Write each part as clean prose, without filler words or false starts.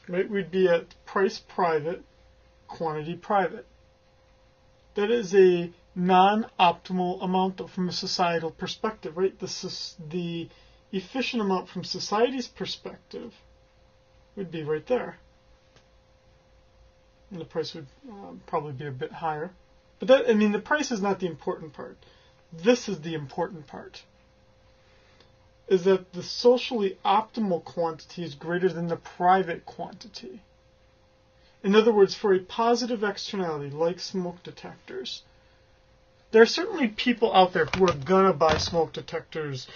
right? We'd be at price private, quantity private. That is a non-optimal amount from a societal perspective, right? The efficient amount from society's perspective would be right there. And the price would probably be a bit higher. But that, I mean, the price is not the important part. This is the important part. Is that the socially optimal quantity is greater than the private quantity. In other words, for a positive externality like smoke detectors, there are certainly people out there who are gonna buy smoke detectors,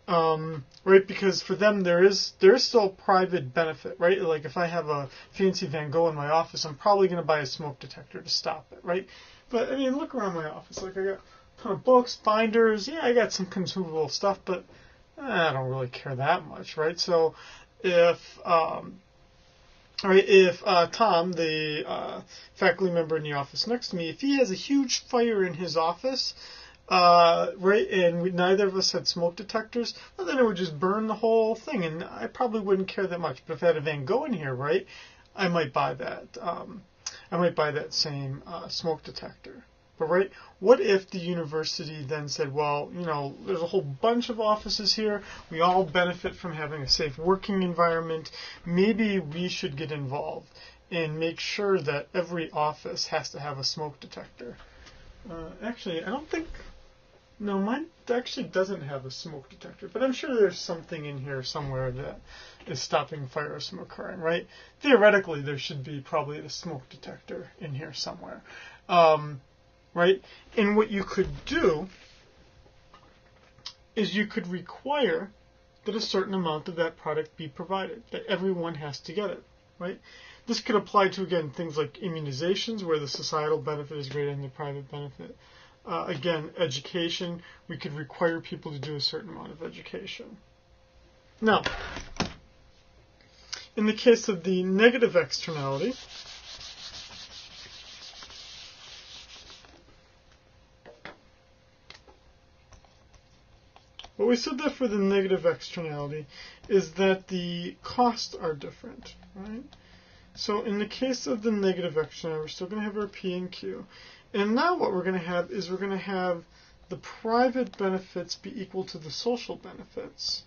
right? Because for them there is still private benefit, right? Like if I have a fancy Van Gogh in my office, I'm probably gonna buy a smoke detector to stop it, right? But I mean, look around my office. Like I got a ton of books, binders. Yeah, I got some consumable stuff, but I don't really care that much, right? So if Tom, the faculty member in the office next to me, if he has a huge fire in his office, right, and neither of us had smoke detectors, well, then it would just burn the whole thing, and I probably wouldn't care that much. But if I had a Van Gogh in here, right, I might buy that. I might buy that same smoke detector. But right, what if the university then said, well, you know, there's a whole bunch of offices here. We all benefit from having a safe working environment. Maybe we should get involved and make sure that every office has to have a smoke detector. Actually, I don't think... No, mine actually doesn't have a smoke detector. But I'm sure there's something in here somewhere that is stopping fires from occurring, right? Theoretically, there should be probably a smoke detector in here somewhere. Right? And what you could do is you could require that a certain amount of that product be provided, that everyone has to get it, right? This could apply to, again, things like immunizations, where the societal benefit is greater than the private benefit. Again, education, we could require people to do a certain amount of education. Now, in the case of the negative externality, what we said that for the negative externality is that the costs are different, right? So in the case of the negative externality, we're still going to have our P and Q. And now what we're going to have is we're going to have the private benefits be equal to the social benefits.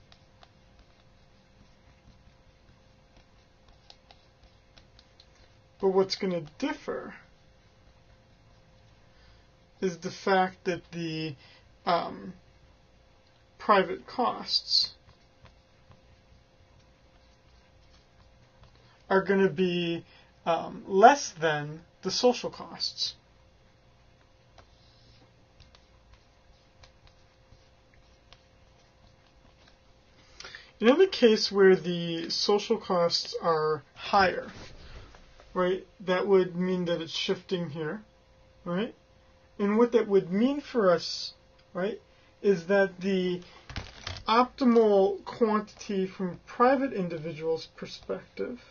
But what's going to differ is the fact that the private costs are going to be less than the social costs. In the case where the social costs are higher, right, that would mean that it's shifting here, right? And what that would mean for us, right, is that the optimal quantity from a private individual's perspective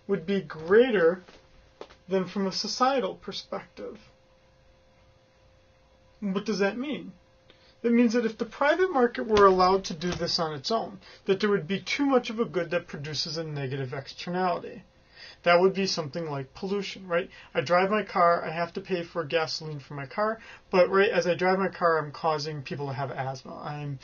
would be greater than from a societal perspective. What does that mean? That means that if the private market were allowed to do this on its own, that there would be too much of a good that produces a negative externality. That would be something like pollution, right? I drive my car, I have to pay for gasoline for my car, but right as I drive my car, I'm causing people to have asthma. I'm,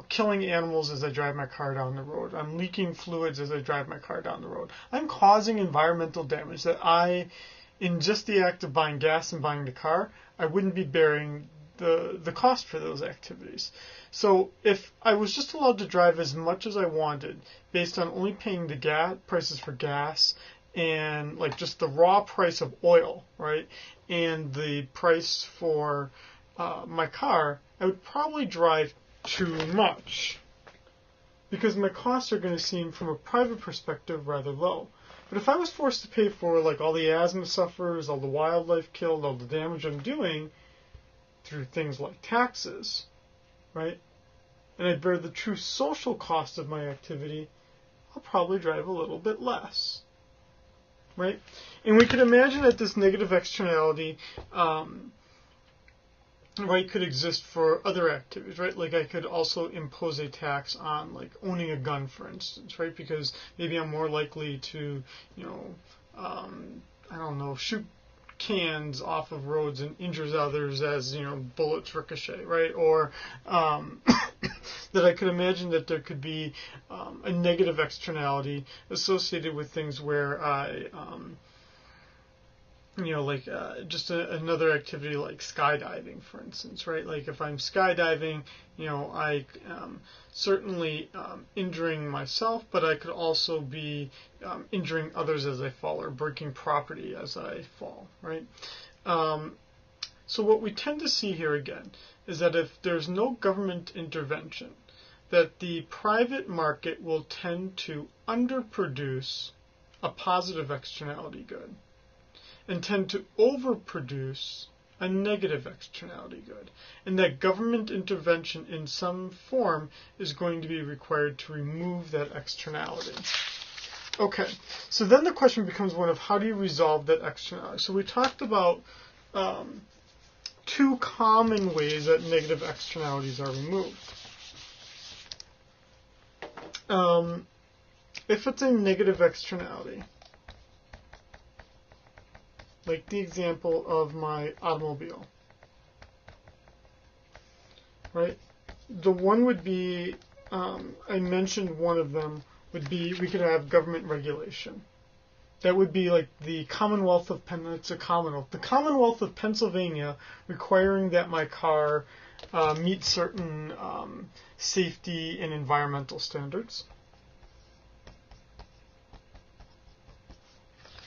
killing animals as I drive my car down the road. I'm leaking fluids as I drive my car down the road. I'm causing environmental damage that in just the act of buying gas and buying the car, I wouldn't be bearing the cost for those activities. So if I was just allowed to drive as much as I wanted based on only paying the prices for gas and like just the raw price of oil, right, and the price for my car, I would probably drive too much because my costs are going to seem from a private perspective rather low. But if I was forced to pay for like all the asthma sufferers, all the wildlife killed, all the damage I'm doing through things like taxes, right, and I bear the true social cost of my activity, I'll probably drive a little bit less, right? And we can imagine that this negative externality right, could exist for other activities, right? Like I could also impose a tax on like owning a gun, for instance, right? Because maybe I'm more likely to, you know, I don't know, shoot cans off of roads and injures others as, you know, bullets ricochet, right? Or that I could imagine that there could be a negative externality associated with things where I you know, like just another activity like skydiving, for instance, right? Like if I'm skydiving, you know, I certainly injuring myself, but I could also be injuring others as I fall or breaking property as I fall, right? So what we tend to see here again is that if there's no government intervention, that the private market will tend to underproduce a positive externality good and tend to overproduce a negative externality good, and that government intervention in some form is going to be required to remove that externality. Okay, so then the question becomes one of how do you resolve that externality? So we talked about two common ways that negative externalities are removed. If it's a negative externality, like the example of my automobile, right? The one would be, I mentioned one of them would be we could have government regulation. That would be like the Commonwealth of the Commonwealth of Pennsylvania requiring that my car meet certain safety and environmental standards.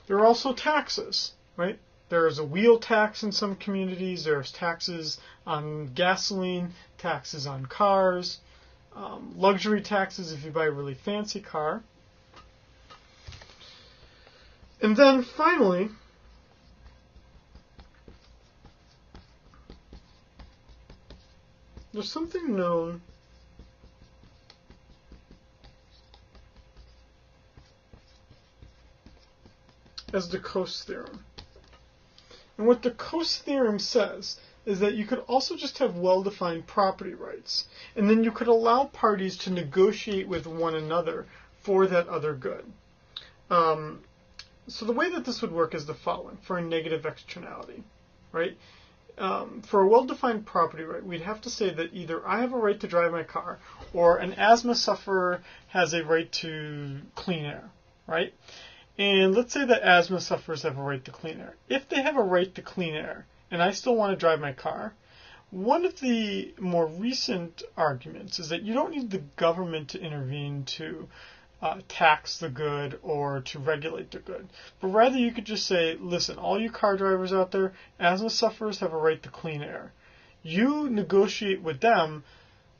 There are also taxes, right? There's a wheel tax in some communities. There's taxes on gasoline, taxes on cars, luxury taxes if you buy a really fancy car. And then finally, there's something known as the Coase theorem. And what the Coase theorem says is that you could also just have well-defined property rights, and then you could allow parties to negotiate with one another for that other good. So the way that this would work is the following for a negative externality, right? For a well-defined property right, we'd have to say that either I have a right to drive my car or an asthma sufferer has a right to clean air, right? And let's say that asthma sufferers have a right to clean air. If they have a right to clean air and I still want to drive my car, one of the more recent arguments is that you don't need the government to intervene to tax the good or to regulate the good. But rather you could just say, listen, all you car drivers out there, asthma sufferers have a right to clean air. You negotiate with them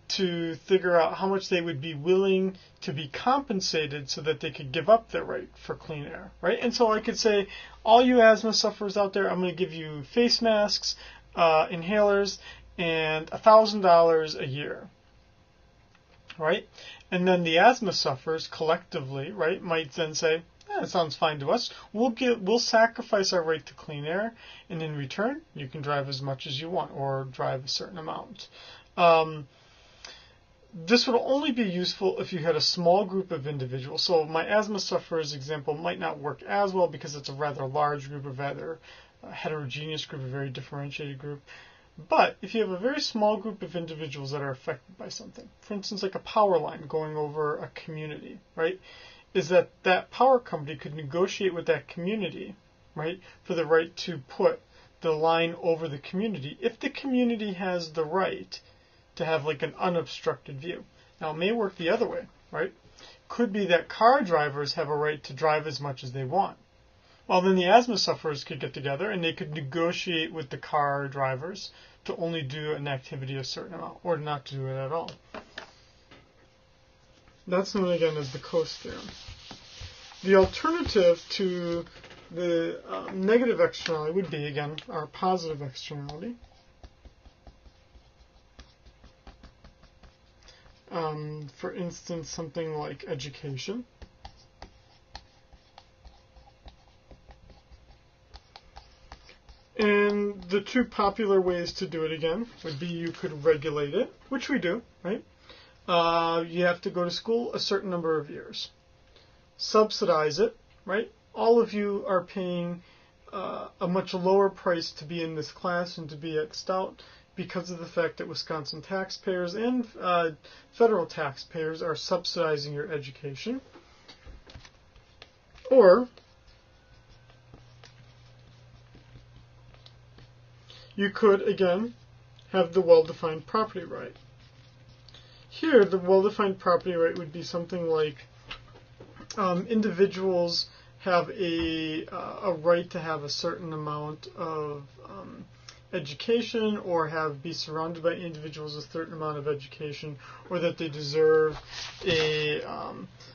to figure out how much they would be willing to be compensated so that they could give up their right for clean air, right? And so I could say, all you asthma sufferers out there, I'm going to give you face masks, inhalers, and $1,000 a year, right? And then the asthma sufferers collectively, right, might then say, that sounds fine to us. We'll sacrifice our right to clean air, and in return, you can drive as much as you want or drive a certain amount. This would only be useful if you had a small group of individuals. So my asthma sufferers example might not work as well because it's a rather large group, a rather heterogeneous group, a very differentiated group. But if you have a very small group of individuals that are affected by something, for instance, like a power line going over a community, right, is that power company could negotiate with that community, right, for the right to put the line over the community if the community has the right to have like an unobstructed view. Now it may work the other way, right? Could be that car drivers have a right to drive as much as they want. Well, then the asthma sufferers could get together and they could negotiate with the car drivers to only do an activity a certain amount or not to do it at all. That's known again as the Coase theorem. The alternative to the negative externality would be, again, our positive externality. For instance, something like education. And the two popular ways to do it again would be you could regulate it, which we do, right? You have to go to school a certain number of years. Subsidize it, right? All of you are paying a much lower price to be in this class and to be X'd out because of the fact that Wisconsin taxpayers and federal taxpayers are subsidizing your education. Or you could, again, have the well-defined property right. Here, the well-defined property right would be something like individuals have a right to have a certain amount of education, or be surrounded by individuals with a certain amount of education, or that they deserve a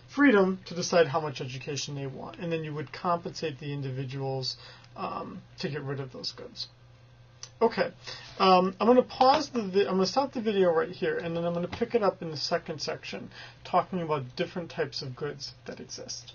freedom to decide how much education they want. And then you would compensate the individuals to get rid of those goods. Okay, I'm going to pause I'm going to stop the video right here, and then I'm going to pick it up in the second section, talking about different types of goods that exist.